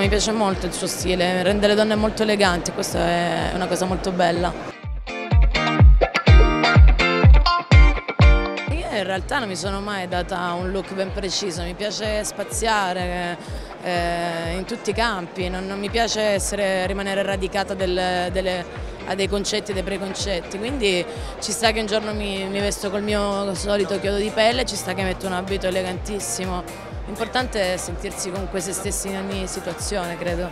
mi piace molto il suo stile, rende le donne molto eleganti, questa è una cosa molto bella. Io in realtà non mi sono mai data un look ben preciso, mi piace spaziare in tutti i campi, non mi piace rimanere radicata a dei concetti, dei preconcetti, quindi ci sta che un giorno mi vesto col mio solito chiodo di pelle, ci sta che metto un abito elegantissimo. L'importante è sentirsi comunque se stessi in ogni situazione, credo.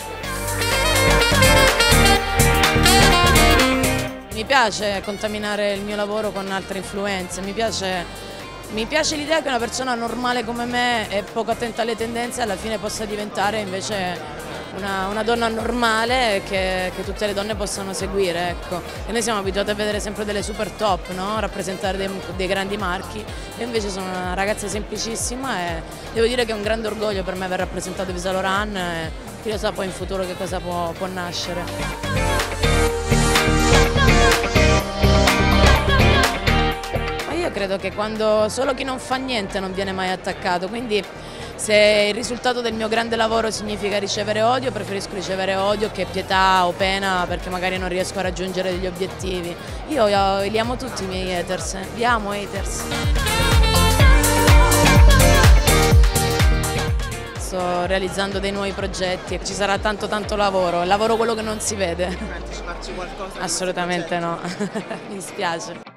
Mi piace contaminare il mio lavoro con altre influenze, mi piace l'idea che una persona normale come me e poco attenta alle tendenze alla fine possa diventare invece una donna normale che tutte le donne possano seguire, ecco. E noi siamo abituati a vedere sempre delle super top, no? Rappresentare dei grandi marchi. Io invece sono una ragazza semplicissima e devo dire che è un grande orgoglio per me aver rappresentato Yves Saint Laurent e chi lo sa poi in futuro che cosa può nascere. Io credo che solo chi non fa niente non viene mai attaccato, quindi se il risultato del mio grande lavoro significa ricevere odio, preferisco ricevere odio che pietà o pena perché magari non riesco a raggiungere degli obiettivi. Io li amo tutti i miei haters, li amo haters. Sto realizzando dei nuovi progetti, ci sarà tanto lavoro, il lavoro quello che non si vede. Puoi anticiparci qualcosa? Assolutamente no, mi dispiace.